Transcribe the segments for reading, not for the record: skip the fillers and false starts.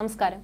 നമസ്കാരം.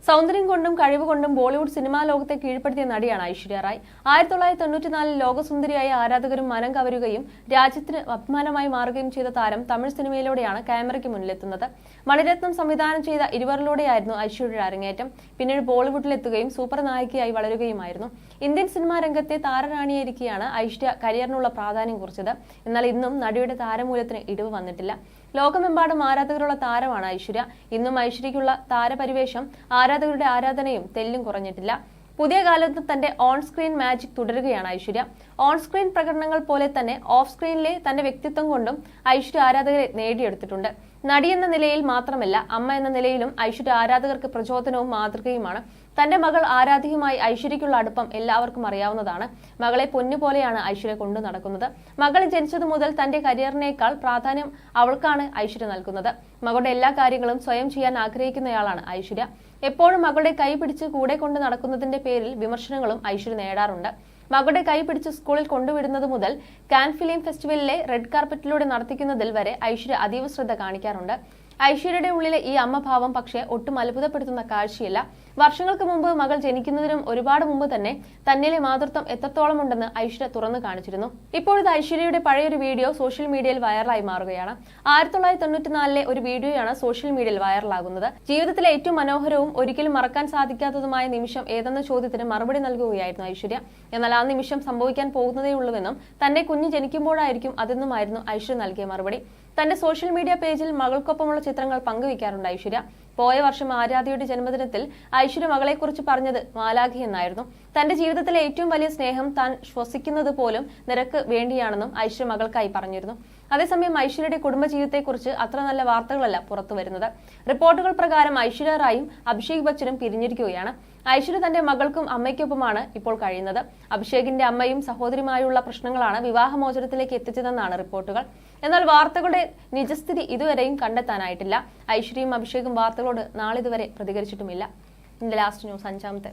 സൗന്ദര്യം കൊണ്ടും കഴിവ് കൊണ്ടും ബോളിവുഡ് സിനിമാ ലോകത്തെ കീഴ്പ്പെടുത്തിയ നടിയാണ് ഐശ്വര്യ റായ്. 1994 ലോകസുന്ദരിയായ ആരാധകരും മനം കവരുകയും രാജ്യത്തിന് അഭിമാനമായി മാറുകയും ചെയ്ത താരം തമിഴ് സിനിമയിലൂടെയാണ് ക്യാമറയ്ക്ക് മുന്നിലെത്തുന്നത്. മണിരത്നം സംവിധാനം ചെയ്ത ഇരുവറിലൂടെയായിരുന്നു ഐശ്വര്യയുടെ അരങ്ങേറ്റം. പിന്നീട് ബോളിവുഡിലെത്തുകയും സൂപ്പർ നായികയായി വളരുകയുമായിരുന്നു. ഇന്ത്യൻ സിനിമാ രംഗത്തെ താരറാണിയായിരിക്കെയാണ് ഐശ്വര്യ കരിയറിനുള്ള പ്രാധാന്യം കുറിച്ചത്. എന്നാൽ ഇന്നും നടിയുടെ താരമൂല്യത്തിന് ഇടിവ് വന്നിട്ടില്ല. ലോകമെമ്പാടും ആരാധകരുള്ള താരമാണ് ഐശ്വര്യ. ഇന്നും ഐശ്വര്യയ്ക്കുള്ള താരപരിവേഷം ആരാധകരുടെ ആരാധനയും തെല്ലും കുറഞ്ഞിട്ടില്ല. പുതിയ കാലത്ത് തന്റെ ഓൺ സ്ക്രീൻ മാജിക് തുടരുകയാണ് ഐശ്വര്യ. ഓൺ സ്ക്രീൻ പ്രകടനങ്ങൾ പോലെ തന്നെ ഓഫ് സ്ക്രീനിലെ തന്റെ വ്യക്തിത്വം കൊണ്ടും ഐശ്വര്യ ആരാധകരെ നേടിയെടുത്തിട്ടുണ്ട്. നടി എന്ന നിലയിൽ മാത്രമല്ല, അമ്മ എന്ന നിലയിലും ഐശ്വര്യ ആരാധകർക്ക് പ്രചോദനവും മാതൃകയുമാണ്. തന്റെ മകൾ ആരാധ്യയുമായി ഐശ്വര്യയ്ക്കുള്ള അടുപ്പം എല്ലാവർക്കും അറിയാവുന്നതാണ്. മകളെ പൊന്നുപോലെയാണ് ഐശ്വര്യ കൊണ്ടു നടക്കുന്നത്. മകൾ ജനിച്ചതു മുതൽ തന്റെ കരിയറിനേക്കാൾ പ്രാധാന്യം അവൾക്കാണ് ഐശ്വര്യ നൽകുന്നത്. മകളുടെ എല്ലാ കാര്യങ്ങളും സ്വയം ചെയ്യാൻ ആഗ്രഹിക്കുന്നയാളാണ് ഐശ്വര്യ. എപ്പോഴും മകളുടെ കൈ പിടിച്ച് കൂടെ കൊണ്ട് നടക്കുന്നതിന്റെ പേരിൽ വിമർശനങ്ങളും ഐശ്വര്യ നേടാറുണ്ട്. മകളുടെ കൈ പിടിച്ച് സ്കൂളിൽ കൊണ്ടുവിടുന്നത് മുതൽ കാൻ ഫിലിം ഫെസ്റ്റിവലിലെ റെഡ് കാർപ്പറ്റിലൂടെ നടത്തിക്കുന്നതിൽ വരെ ഐശ്വര്യ അതീവ ശ്രദ്ധ കാണിക്കാറുണ്ട്. ഐശ്വര്യയുടെ ഉള്ളിലെ ഈ അമ്മഭാവം പക്ഷേ ഒട്ടും അത്ഭുതപ്പെടുത്തുന്ന കാഴ്ചയില്ല. വർഷങ്ങൾക്ക് മുമ്പ് മകൾ ജനിക്കുന്നതിനും ഒരുപാട് മുമ്പ് തന്നെ തന്നിലെ മാതൃത്വം എത്രത്തോളം ഉണ്ടെന്ന് ഐശ്വര്യ തുറന്നു കാണിച്ചിരുന്നു. ഇപ്പോഴത്തെ ഐശ്വര്യയുടെ പഴയൊരു വീഡിയോ സോഷ്യൽ മീഡിയയിൽ വൈറലായി മാറുകയാണ്. 1994 ഒരു വീഡിയോയാണ് സോഷ്യൽ മീഡിയയിൽ വൈറലാകുന്നത്. ജീവിതത്തിലെ ഏറ്റവും മനോഹരവും ഒരിക്കലും മറക്കാൻ സാധിക്കാത്തതുമായ നിമിഷം ഏതെന്ന ചോദ്യത്തിന് മറുപടി നൽകുകയായിരുന്നു ഐശ്വര്യ. എന്നാൽ ആ നിമിഷം സംഭവിക്കാൻ പോകുന്നതേയുള്ളൂവെന്നും തന്റെ കുഞ്ഞ് ജനിക്കുമ്പോഴായിരിക്കും അതെന്നുമായിരുന്നു ഐശ്വര്യ നൽകിയ മറുപടി. തന്റെ സോഷ്യൽ മീഡിയ പേജിൽ മകൾക്കൊപ്പമുള്ള ചിത്രങ്ങൾ പങ്കുവയ്ക്കാറുണ്ട് ഐശ്വര്യ. പോയ വർഷം ആരാധ്യയുടെ ജന്മദിനത്തിൽ ഐശ്വര്യ മകളെക്കുറിച്ച് പറഞ്ഞത് മാലാഖി എന്നായിരുന്നു. തന്റെ ജീവിതത്തിലെ ഏറ്റവും വലിയ സ്നേഹം താൻ ശ്വസിക്കുന്നത് പോലും നിനക്ക് വേണ്ടിയാണെന്നും ഐശ്വര്യ മകൾക്കായി പറഞ്ഞിരുന്നു. അതേസമയം ഐശ്വര്യയുടെ കുടുംബജീവിതത്തെക്കുറിച്ച് അത്ര നല്ല വാർത്തകളല്ല പുറത്തു വരുന്നത്. റിപ്പോർട്ടുകൾ പ്രകാരം ഐശ്വര്യ റായും അഭിഷേക് ബച്ചനും പിരിഞ്ഞിരിക്കുകയാണ്. ഐശ്വര്യ തന്റെ മകൾക്കും അമ്മയ്ക്കൊപ്പമാണ് ഇപ്പോൾ കഴിയുന്നത്. അഭിഷേകിന്റെ അമ്മയും സഹോദരിയുമായുള്ള പ്രശ്നങ്ങളാണ് വിവാഹമോചനത്തിലേക്ക് എത്തിച്ചതെന്നാണ് റിപ്പോർട്ടുകൾ. എന്നാൽ വാർത്തകളുടെ നിജസ്ഥിതി ഇതുവരെയും കണ്ടെത്താനായിട്ടില്ല. ഐശ്വര്യയും അഭിഷേകും വാർത്തകളോട് നാളിതുവരെ പ്രതികരിച്ചിട്ടുമില്ല. ഇതിന്റെ ലാസ്റ്റ് ന്യൂസ് 5-ാമത്തെ